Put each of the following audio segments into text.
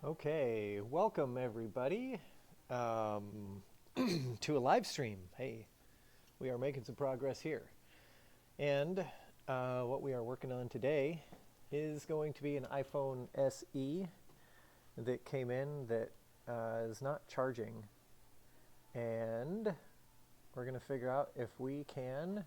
Okay, welcome everybody to a live stream. Hey, we are making some progress here. And what we are working on today is going to be an iPhone SE that came in that is not charging. And we're going to figure out if we can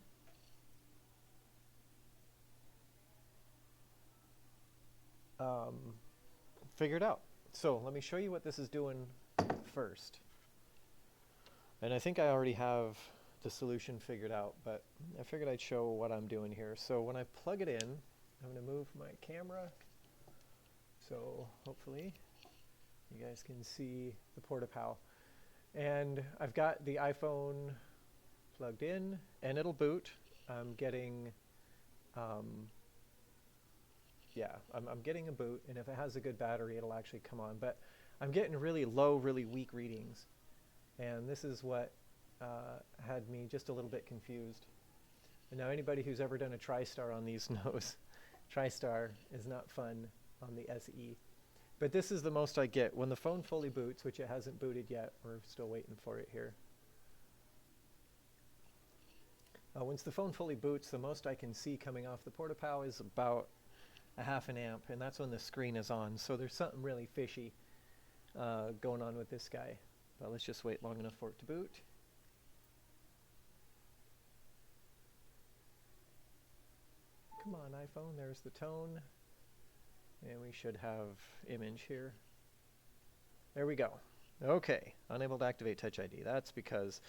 figure it out. So let me show you what this is doing first. And I think I already have the solution figured out, but I figured I'd show what I'm doing here. So when I plug it in, I'm going to move my camera. So hopefully you guys can see the Porta-Pow. And I've got the iPhone plugged in, and it'll boot. I'm getting, I'm getting a boot, and if it has a good battery, it'll actually come on. But I'm getting really low, really weak readings. And this is what had me just a little bit confused. And now anybody who's ever done a TriStar on these knows TriStar is not fun on the SE. But this is the most I get. When the phone fully boots, which it hasn't booted yet, we're still waiting for it here. Once the phone fully boots, the most I can see coming off the Porta-Pow is about a half an amp, and that's when the screen is on. So there's something really fishy going on with this guy. But let's just wait long enough for it to boot. Come on, iPhone, there's the tone. And we should have image here. There we go. Okay, unable to activate Touch ID. That's because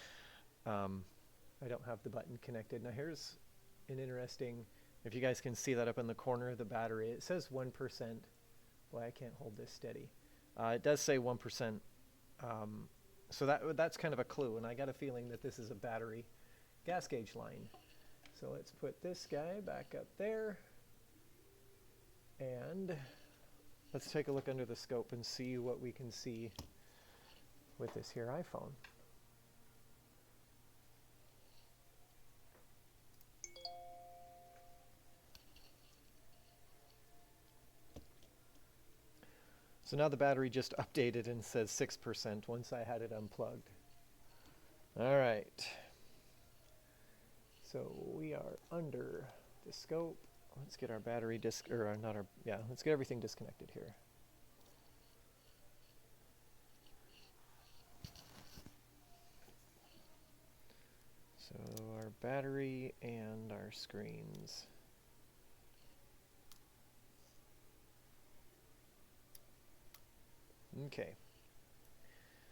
I don't have the button connected. Now here's an interesting, if you guys can see that up in the corner of the battery, it says 1%. Boy, I can't hold this steady. It does say 1%. So that's kind of a clue, and I got a feeling that this is a battery gas gauge line. So let's put this guy back up there, and let's take a look under the scope and see what we can see with this here iPhone. So now the battery just updated and says 6% once I had it unplugged. All right. So we are under the scope. Let's get our battery let's get everything disconnected here. So our battery and our screens. Okay,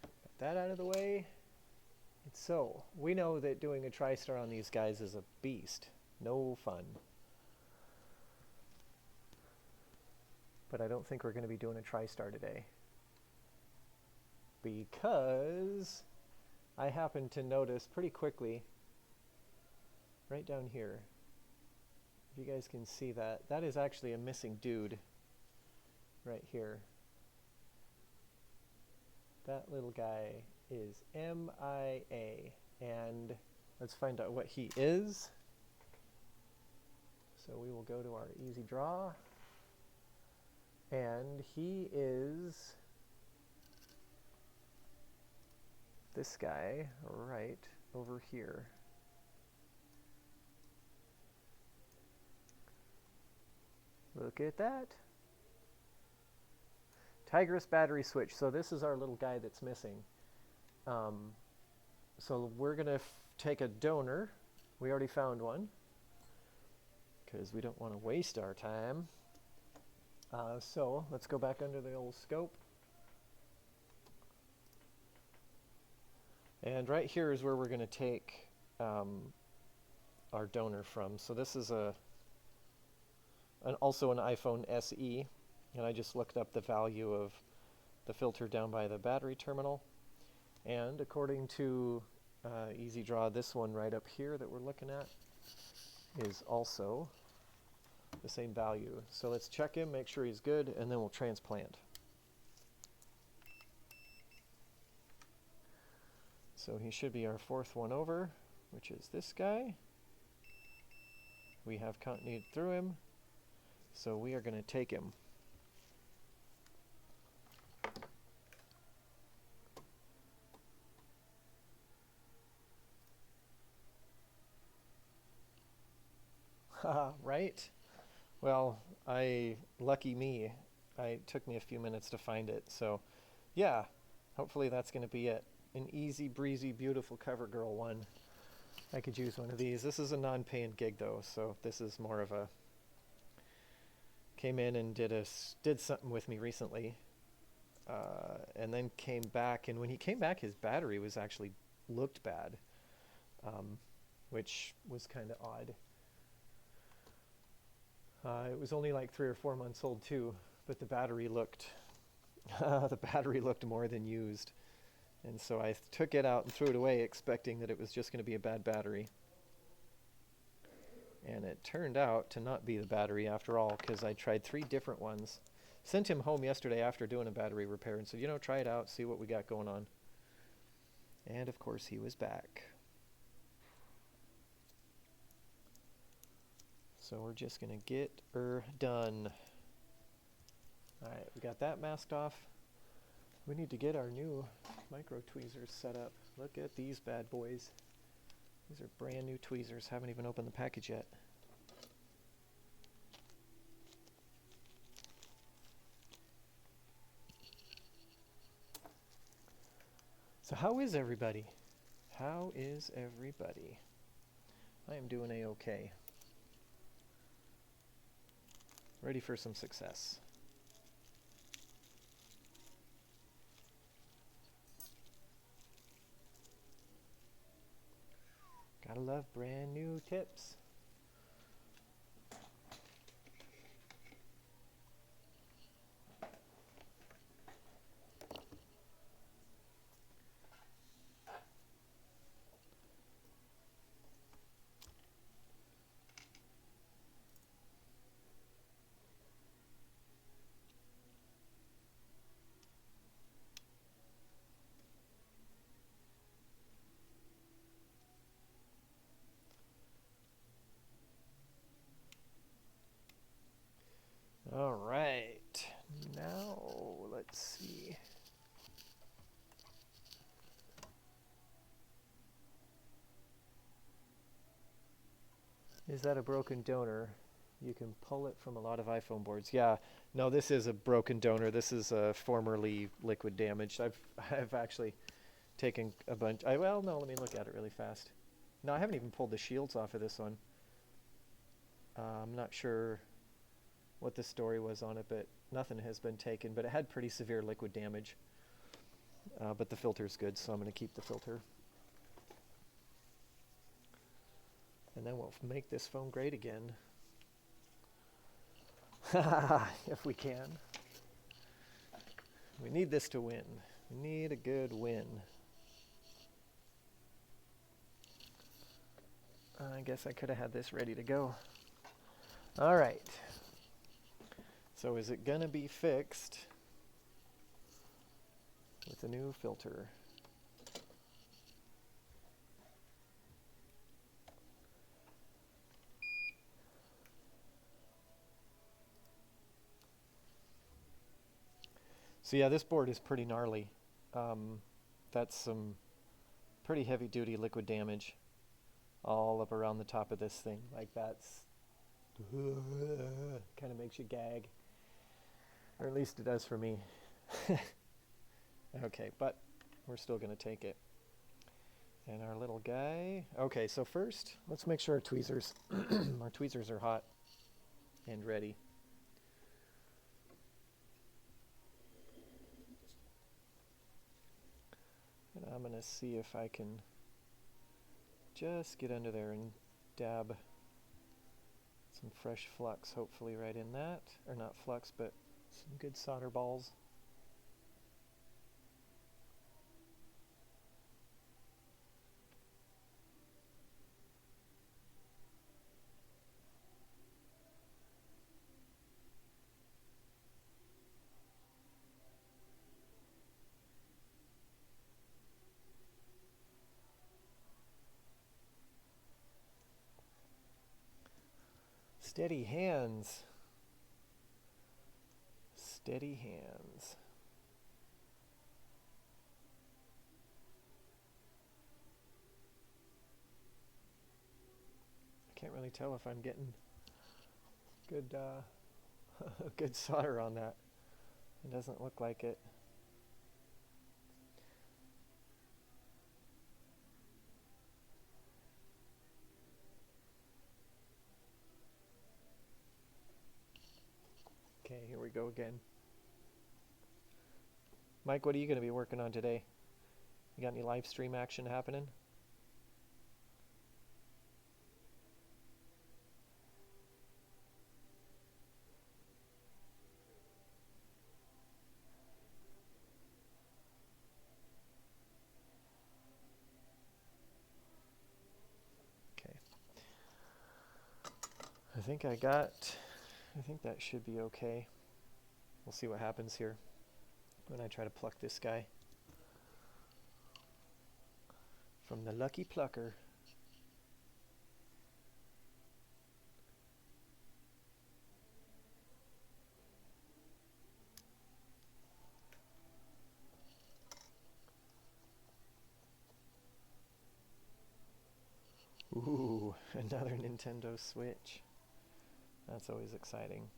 got that out of the way. So we know that doing a TriStar on these guys is a beast. No fun. But I don't think we're going to be doing a TriStar today, because I happened to notice pretty quickly right down here, if you guys can see that, that is actually a missing dude right here. That little guy is MIA, and let's find out what he is. So we will go to our easy draw, and he is this guy right over here. Look at that. Tigris battery switch. So this is our little guy that's missing. So we're going to take a donor. We already found one, because we don't want to waste our time. So let's go back under the old scope. And right here is where we're going to take our donor from. So this is also an iPhone SE. And I just looked up the value of the filter down by the battery terminal. And according to EasyDraw, this one right up here that we're looking at is also the same value. So let's check him, make sure he's good, and then we'll transplant. So he should be our fourth one over, which is this guy. We have continued through him, so we are going to take him. Haha, right? Well, lucky me. It took me a few minutes to find it. So, yeah, hopefully that's going to be it. An easy breezy, beautiful CoverGirl one. I could use one of these. This is a non-paying gig though, so this is more of a came in and did something with me recently, and then came back. And when he came back, his battery was actually looked bad, which was kind of odd. It was only like 3 or 4 months old too, but the battery looked the battery looked more than used. And so I took it out and threw it away, expecting that it was just going to be a bad battery. And it turned out to not be the battery after all, because I tried 3 different ones. Sent him home yesterday after doing a battery repair and said, try it out, see what we got going on. And of course he was back. So we're just going to get her done. Alright, we got that masked off. We need to get our new micro tweezers set up. Look at these bad boys. These are brand new tweezers. Haven't even opened the package yet. So how is everybody? How is everybody? I am doing a-okay. Ready for some success. Gotta love brand new tips. All right, now let's see. Is that a broken donor? You can pull it from a lot of iPhone boards. Yeah, no, this is a broken donor. This is formerly liquid damaged. I've actually taken a bunch. Well, no, let me look at it really fast. No, I haven't even pulled the shields off of this one. I'm not sure what the story was on it, but nothing has been taken. But it had pretty severe liquid damage. But the filter's good, so I'm going to keep the filter. And then we'll make this phone great again. If we can. We need this to win. We need a good win. I guess I could have had this ready to go. All right. So is it going to be fixed with a new filter? So yeah, this board is pretty gnarly. That's some pretty heavy duty liquid damage all up around the top of this thing. Like that's kind of makes you gag. Or at least it does for me. Okay, but we're still going to take it. And our little guy. Okay, so first, let's make sure our tweezers are hot and ready. And I'm going to see if I can just get under there and dab some fresh flux, hopefully right in that. Or not flux, but some good solder balls. Steady hands. Steady hands. I can't really tell if I'm getting Good, good solder on that. It doesn't look like it. Okay, here we go again. Mike, what are you going to be working on today? You got any live stream action happening? Okay. I think that should be okay. We'll see what happens here when I try to pluck this guy from the Lucky Plucker. Ooh, another Nintendo Switch. That's always exciting.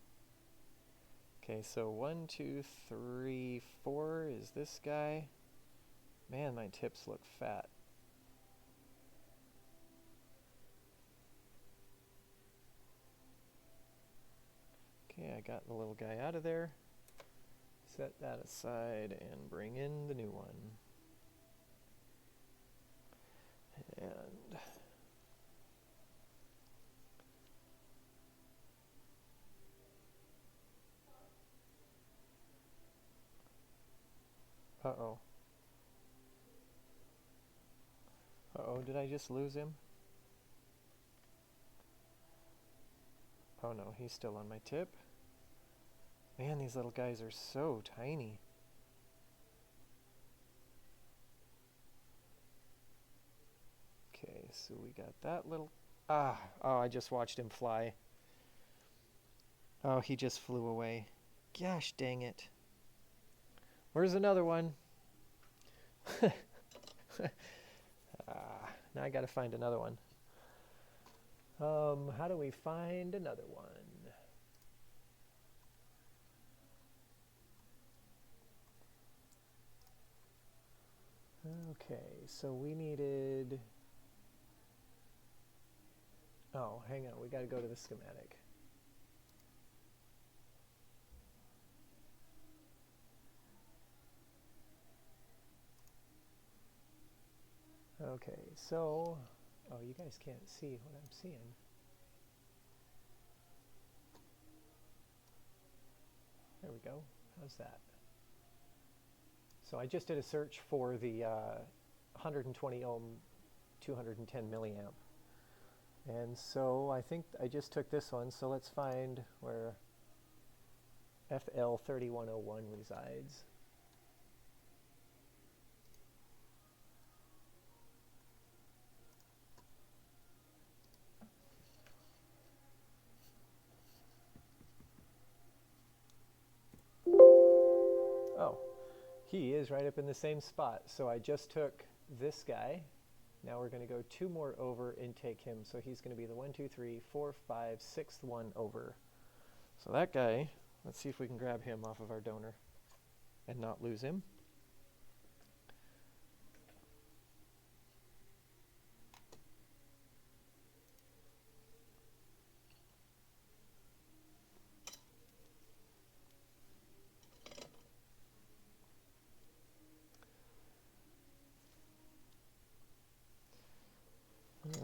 Okay, so 1, 2, 3, 4 is this guy. Man, my tips look fat. Okay, I got the little guy out of there. Set that aside and bring in the new one. And uh-oh. Uh-oh, did I just lose him? Oh no, he's still on my tip. Man, these little guys are so tiny. Okay, so we got that little... oh, I just watched him fly. Oh, he just flew away. Gosh dang it. Where's another one? Now I gotta find another one. How do we find another one? Okay, so we needed... oh, hang on, we gotta go to the schematic. Okay, so... oh, you guys can't see what I'm seeing. There we go. How's that? So I just did a search for the 120 ohm 210 milliamp. And so I think I just took this one, so let's find where FL3101 resides. Oh, he is right up in the same spot. So I just took this guy. Now we're going to go 2 more over and take him. So he's going to be the 1, 2, 3, 4, 5, 6th one over. So that guy, let's see if we can grab him off of our donor and not lose him.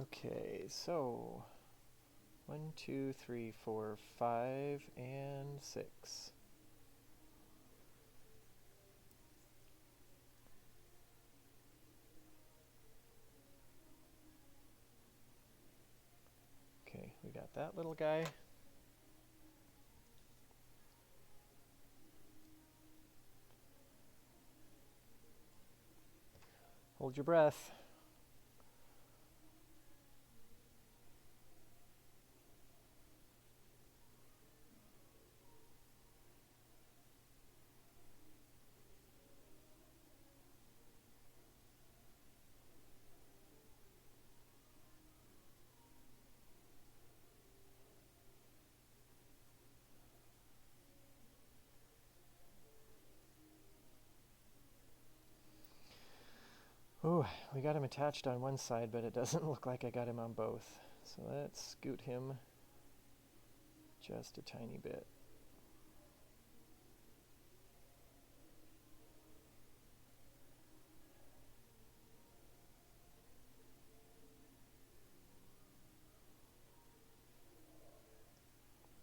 Okay, so 1, 2, 3, 4, 5, and 6. Okay, we got that little guy. Hold your breath. Oh, we got him attached on one side, but it doesn't look like I got him on both. So let's scoot him just a tiny bit.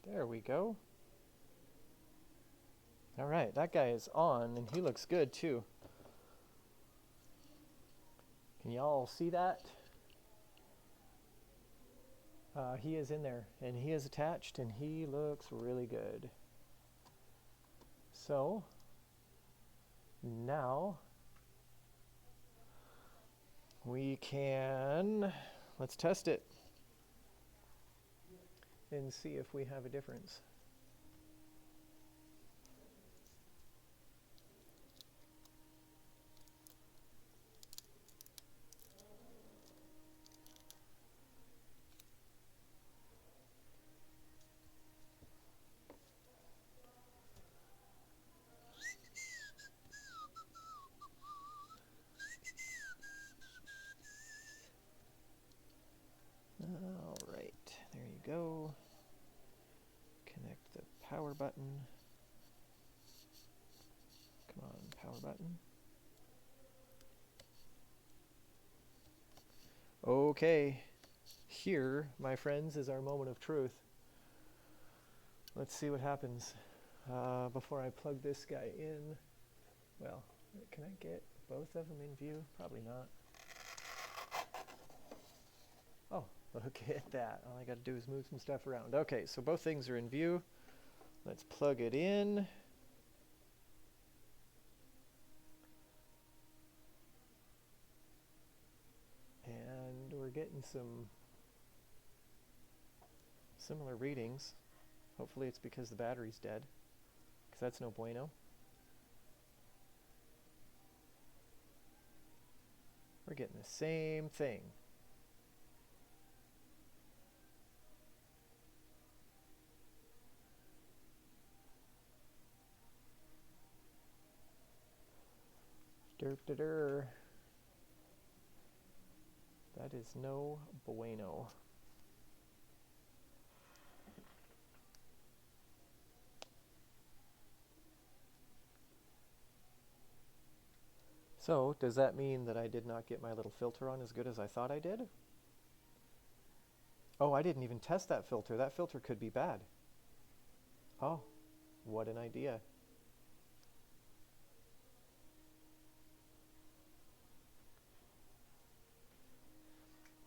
There we go. All right, that guy is on, and he looks good too. Can y'all see that? He is in there, and he is attached, and he looks really good. So, now we can, let's test it and see if we have a difference. All right, there you go. Connect the power button. Come on, power button. Okay, here, my friends, is our moment of truth. Let's see what happens. Before I plug this guy in, well, can I get both of them in view? Probably not. Oh, look at that. All I got to do is move some stuff around. Okay, so both things are in view. Let's plug it in. And we're getting some similar readings. Hopefully it's because the battery's dead, because that's no bueno. We're getting the same thing. Derp-da-der. That is no bueno. So, does that mean that I did not get my little filter on as good as I thought I did? Oh, I didn't even test that filter. That filter could be bad. Oh, what an idea.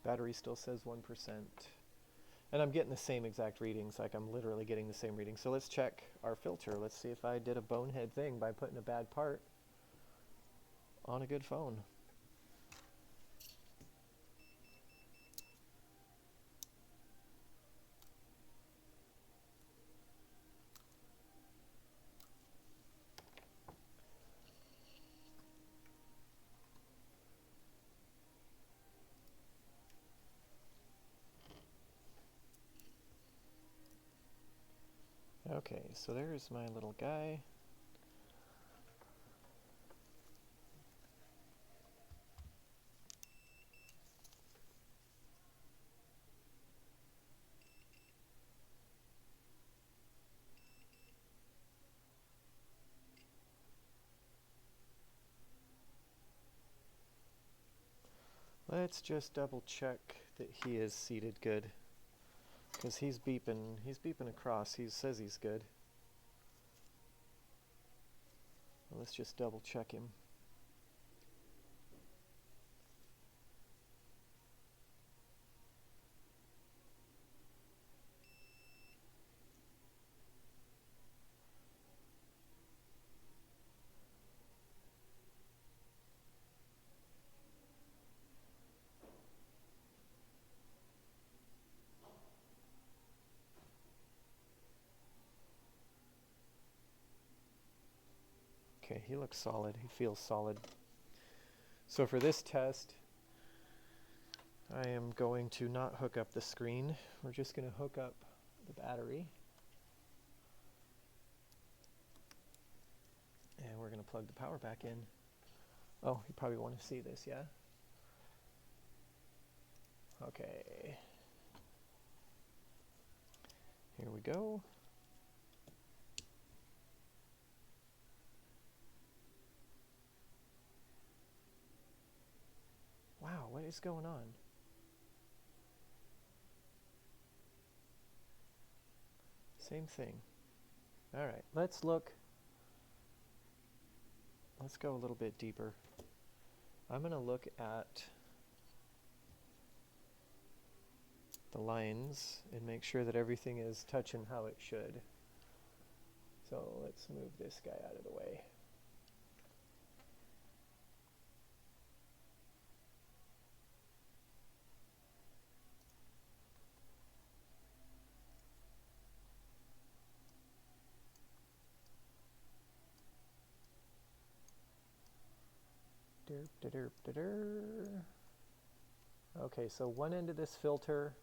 Battery still says 1%. And I'm getting the same exact readings, like I'm literally getting the same readings. So let's check our filter. Let's see if I did a bonehead thing by putting a bad part on a good phone. Okay, so there's my little guy. Let's just double check that he is seated good, because he's beeping across. He says he's good. Well, let's just double check him. Okay, he looks solid. He feels solid. So for this test, I am going to not hook up the screen. We're just going to hook up the battery. And we're going to plug the power back in. Oh, you probably want to see this, yeah? Okay. Here we go. Wow, what is going on? Same thing. All right, let's look. Let's go a little bit deeper. I'm going to look at the lines and make sure that everything is touching how it should. So let's move this guy out of the way. Derp, derp, derp. Okay, so one end of this filter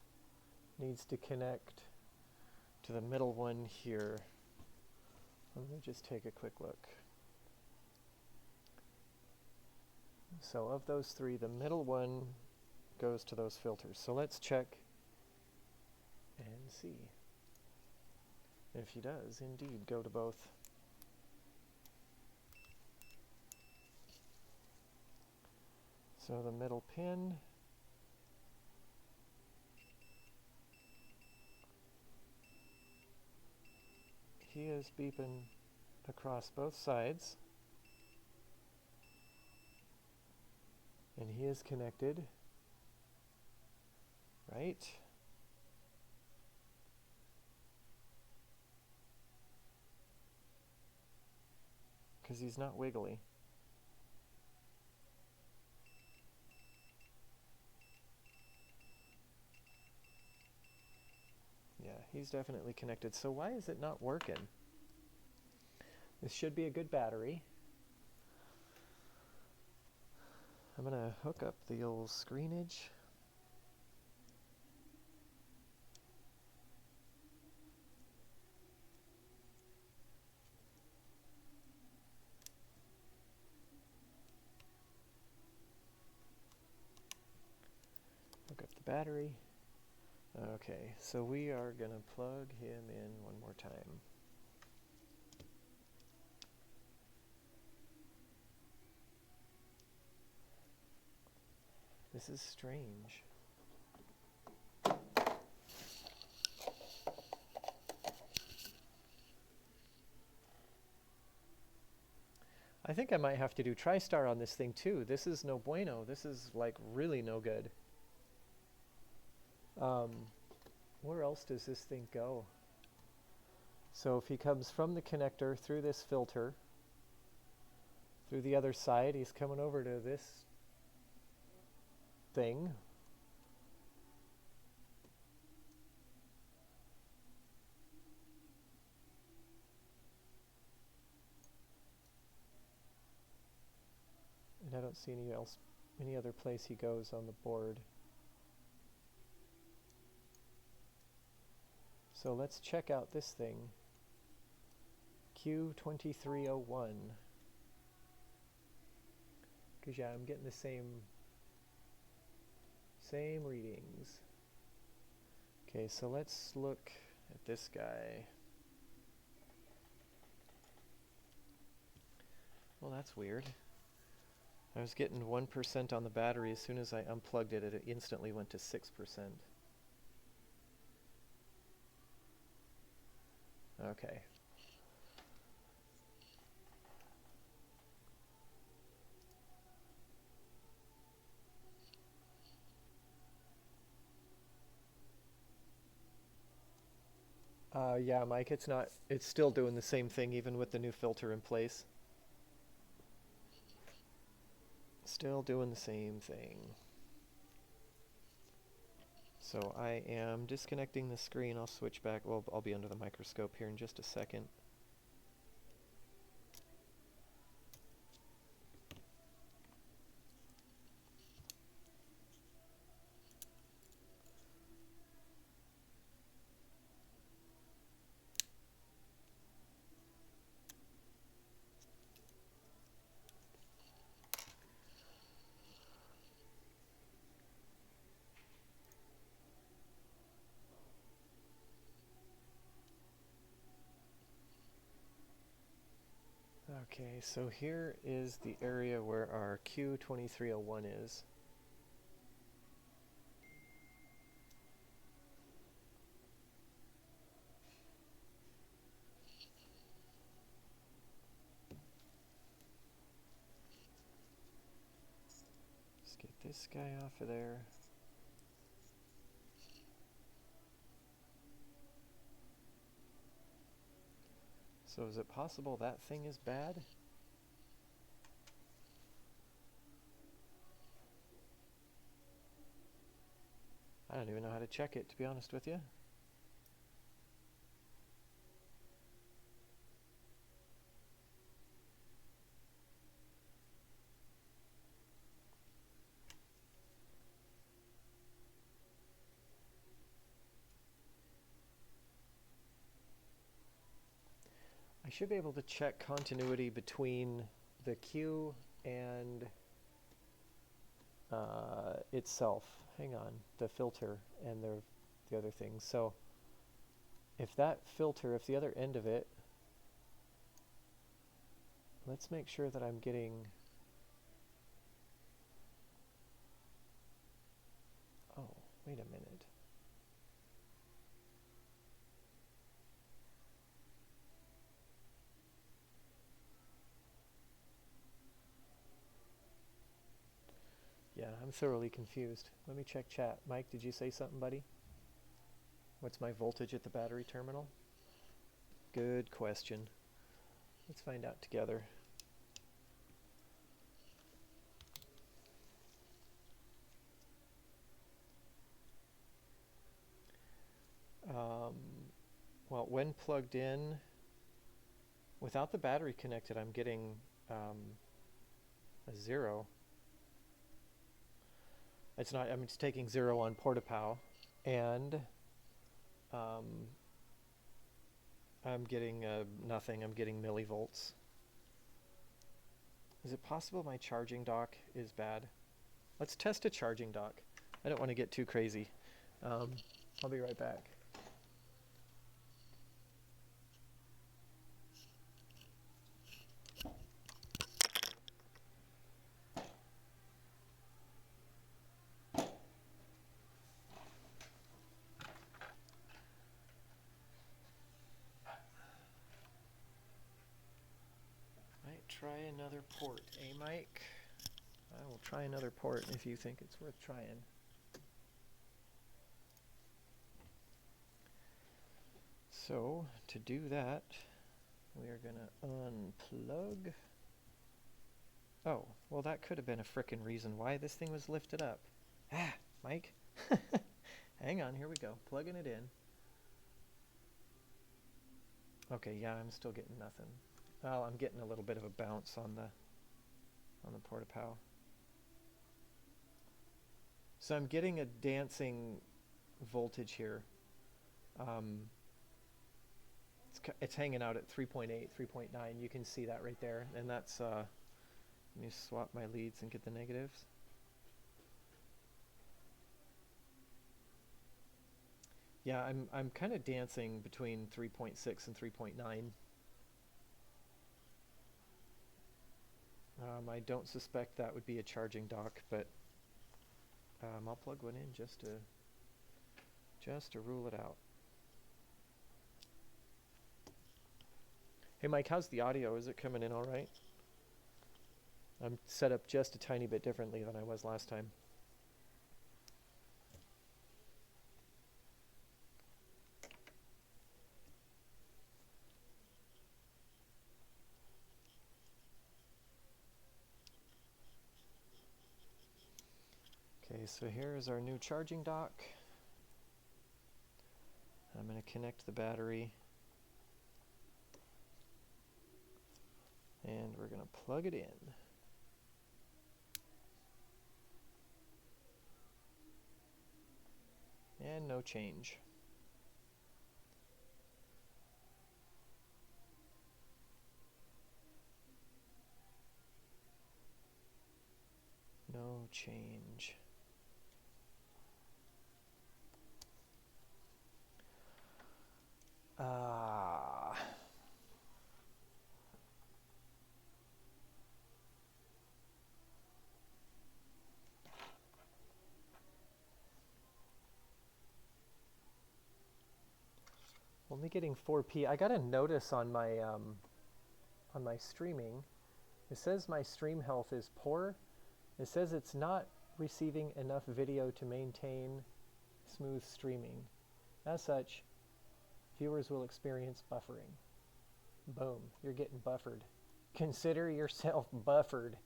needs to connect to the middle one here. Let me just take a quick look. So of those three, the middle one goes to those filters. So let's check and see if he does indeed go to both. So the middle pin, he is beeping across both sides, and he is connected, right? Because he's not wiggly. Yeah, he's definitely connected. So why is it not working? This should be a good battery. I'm going to hook up the old screenage. Hook up the battery. Okay, so we are going to plug him in one more time. This is strange. I think I might have to do TriStar on this thing too. This is no bueno. This is like really no good. Where else does this thing go? So if he comes from the connector through this filter, through the other side, he's coming over to this thing. And I don't see any other place he goes on the board. So let's check out this thing. Q2301. Because yeah, I'm getting the same readings. Okay, so let's look at this guy. Well, that's weird. I was getting 1% on the battery. As soon as I unplugged it, it instantly went to 6%. Okay. Yeah, Mike, it's still doing the same thing even with the new filter in place. Still doing the same thing. So I am disconnecting the screen. I'll switch back. Well, I'll be under the microscope here in just a second. Okay, so here is the area where our Q2301 is. Let's get this guy off of there. So is it possible that thing is bad? I don't even know how to check it, to be honest with you. I should be able to check continuity between the Q and itself. Hang on, the filter and the other things. So if that filter, if the other end of it, let's make sure that I'm getting, oh, wait a minute. Yeah, I'm thoroughly confused. Let me check chat. Mike, did you say something, buddy? What's my voltage at the battery terminal? Good question. Let's find out together. Well, when plugged in, without the battery connected, I'm getting a 0. It's not, I'm just taking 0 on PortaPow, and I'm getting nothing. I'm getting millivolts. Is it possible my charging dock is bad? Let's test a charging dock. I don't want to get too crazy. I'll be right back. Might try another port, eh, Mike? I will try another port if you think it's worth trying. So, to do that, we are going to unplug. Oh, well that could have been a frickin' reason why this thing was lifted up. Ah, Mike. Hang on, here we go. Plugging it in. Okay, yeah, I'm still getting nothing. Well, I'm getting a little bit of a bounce on the PortaPow. So I'm getting a dancing voltage here. It's hanging out at 3.8, 3.9. You can see that right there. And that's, let me swap my leads and get the negatives. Yeah, I'm kind of dancing between 3.6 and 3.9. I don't suspect that would be a charging dock, but I'll plug one in just to rule it out. Hey Mike, how's the audio? Is it coming in all right? I'm set up just a tiny bit differently than I was last time. Okay, so here's our new charging dock. I'm going to connect the battery. And we're going to plug it in. And no change. No change. Only getting 4p. I got a notice on my streaming. It says my stream health is poor. It says it's not receiving enough video to maintain smooth streaming. As such, viewers will experience buffering. Boom, you're getting buffered. Consider yourself buffered.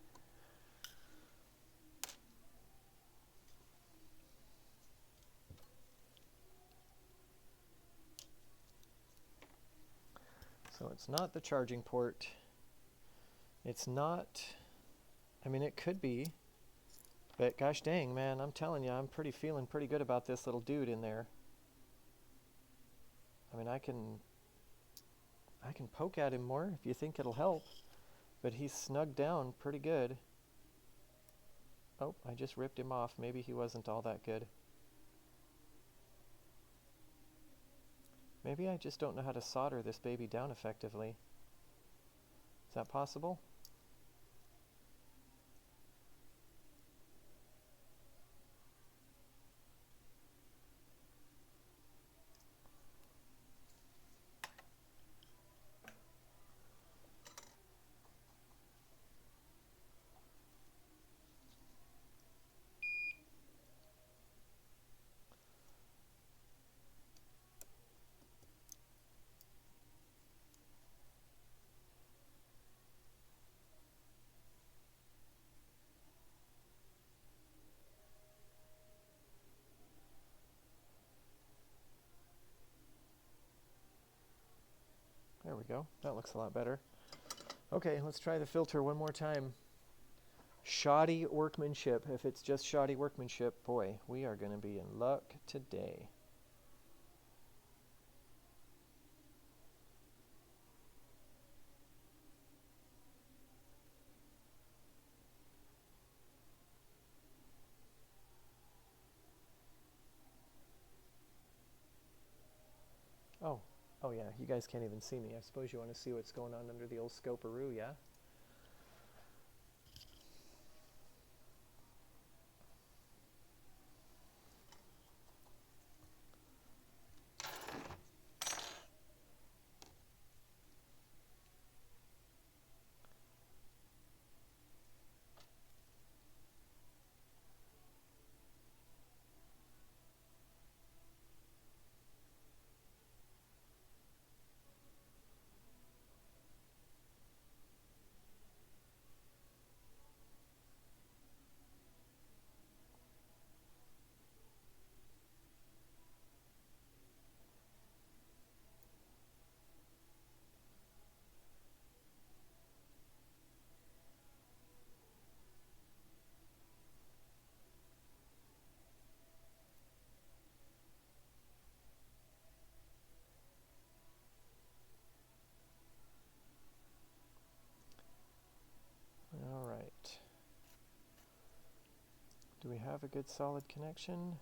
So it's not the charging port. It's not, I mean, it could be, but gosh dang, man, I'm telling you, I'm feeling pretty good about this little dude in there. I mean, I can poke at him more if you think it'll help, but he's snugged down pretty good. Oh, I just ripped him off. Maybe he wasn't all that good. Maybe I just don't know how to solder this baby down effectively. Is that possible? There we go. That looks a lot better. Okay, let's try the filter one more time. Shoddy workmanship. If it's just shoddy workmanship, boy, we are going to be in luck today. Oh yeah, you guys can't even see me. I suppose you want to see what's going on under the old scoparoo, yeah? All right. Do we have a good solid connection?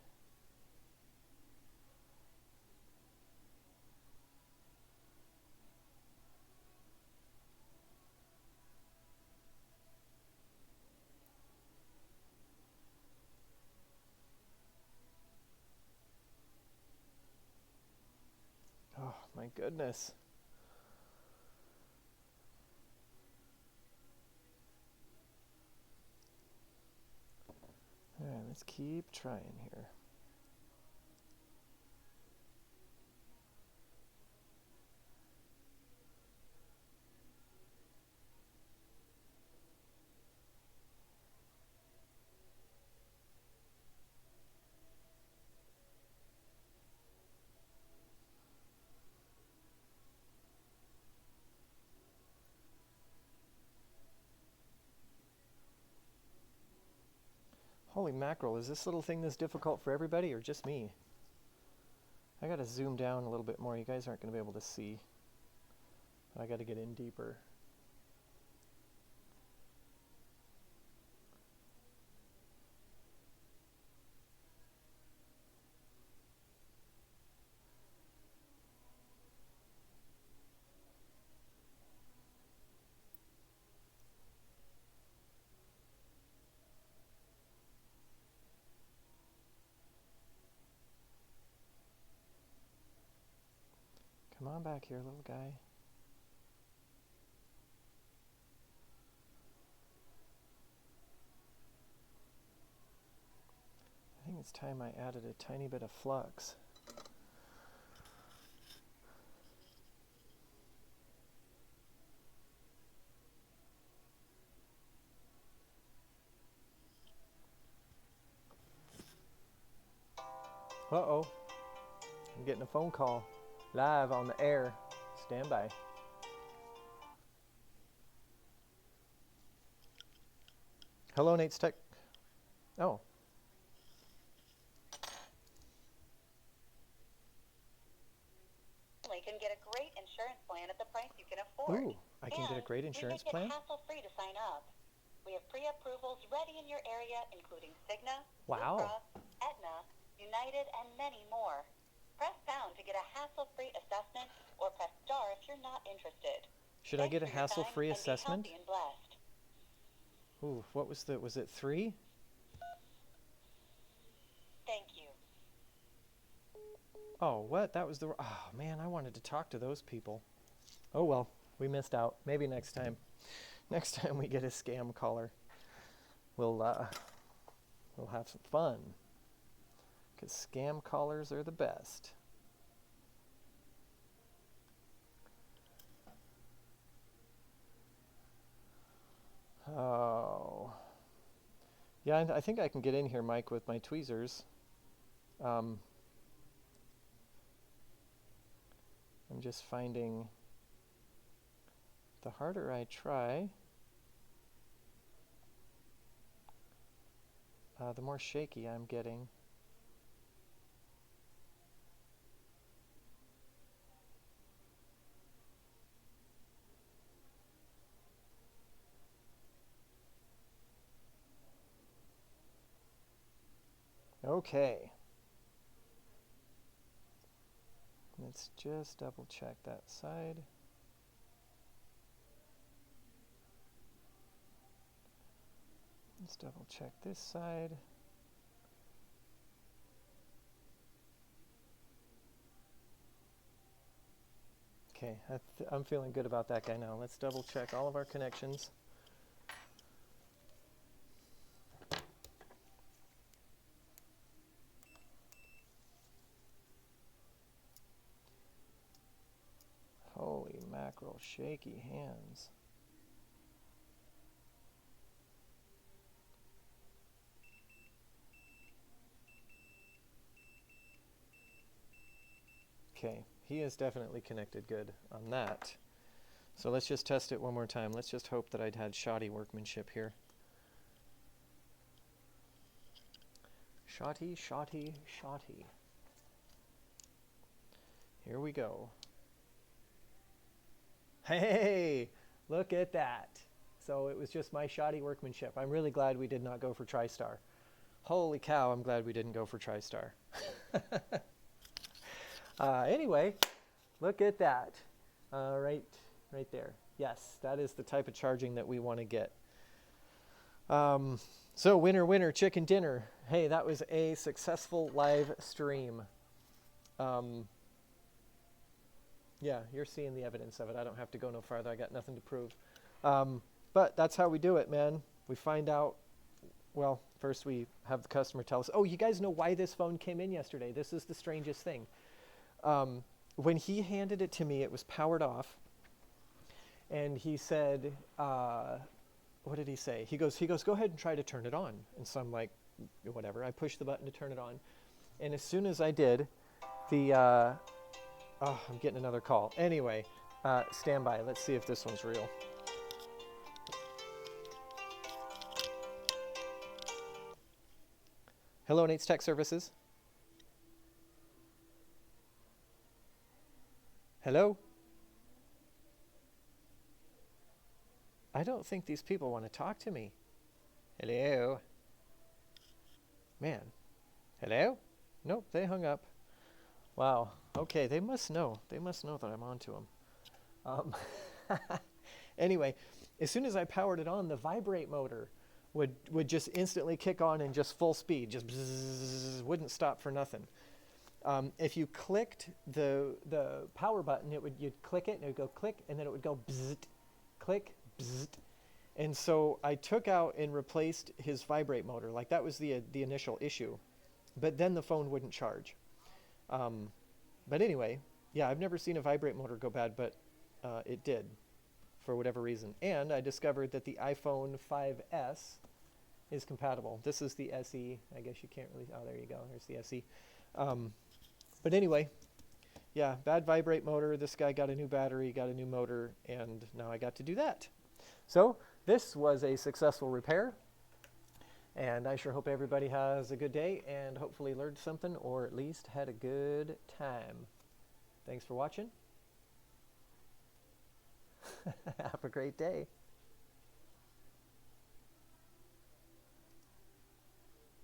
Oh my goodness. All right, let's keep trying here. Holy mackerel, is this little thing this difficult for everybody or just me? I gotta zoom down a little bit more. You guys aren't gonna be able to see. I gotta get in deeper. Come on back here, little guy. I think it's time I added a tiny bit of flux. Uh-oh. I'm getting a phone call live on the air. Stand by. Hello, Nate's Tech. Oh. Can get a great insurance plan at the price you can afford. Ooh, I can get a great insurance plan? We make it hassle-free to sign up. We have pre-approvals ready in your area, including Cigna, wow. Aetna, United, and many more. Press pound to get a hassle-free assessment, or press star if you're not interested. Should I get a hassle-free assessment? Be healthy and blessed. Ooh, what was it 3? Thank you. Oh, what? That was oh man, I wanted to talk to those people. Oh well, we missed out. Maybe next time. Next time we get a scam caller, we'll have some fun. Because scam callers are the best. Oh. Yeah, I think I can get in here, Mike, with my tweezers. I'm just finding the harder I try, the more shaky I'm getting. Okay. Let's just double check that side. Let's double check this side. Okay, I'm feeling good about that guy now. Let's double check all of our connections. Holy mackerel, shaky hands. Okay, he is definitely connected good on that. So let's just test it one more time. Let's just hope that I'd had shoddy workmanship here. Shoddy, shoddy, shoddy. Here we go. Hey, look at that. So it was just my shoddy workmanship. I'm really glad we did not go for TriStar. Holy cow, I'm glad we didn't go for TriStar. Anyway, look at that. Right there. Yes, that is the type of charging that we want to get. So winner, winner, chicken dinner. Hey, that was a successful live stream. Yeah, you're seeing the evidence of it. I don't have to go no farther. I got nothing to prove. But that's how we do it, man. We find out, well, first we have the customer tell us, oh, you guys know why this phone came in yesterday. This is the strangest thing. When he handed it to me, it was powered off. And he said, what did he say? He goes, go ahead and try to turn it on. And so I'm like, whatever. I pushed the button to turn it on. And as soon as I did, oh, I'm getting another call. Anyway, stand by. Let's see if this one's real. Hello, Nate's Tech Services. Hello? I don't think these people want to talk to me. Hello? Man. Hello? Nope, they hung up. Wow. Okay, they must know. They must know that I'm on to them. Anyway, as soon as I powered it on, the vibrate motor would just instantly kick on and just full speed. Just bzzz, wouldn't stop for nothing. If you clicked the power button, you'd click it and it would go click, and then it would go bzzzt, click, bzzzt. And so I took out and replaced his vibrate motor. Like that was the initial issue, but then the phone wouldn't charge. But anyway, yeah, I've never seen a vibrate motor go bad, but it did for whatever reason. And I discovered that the iPhone 5S is compatible. This is the SE. I guess you can't really, oh, there you go. There's the SE. But anyway, yeah, bad vibrate motor. This guy got a new battery, got a new motor, and now I got to do that. So this was a successful repair, and I sure hope everybody has a good day and hopefully learned something, or at least had a good time. Thanks for watching. Have a great day.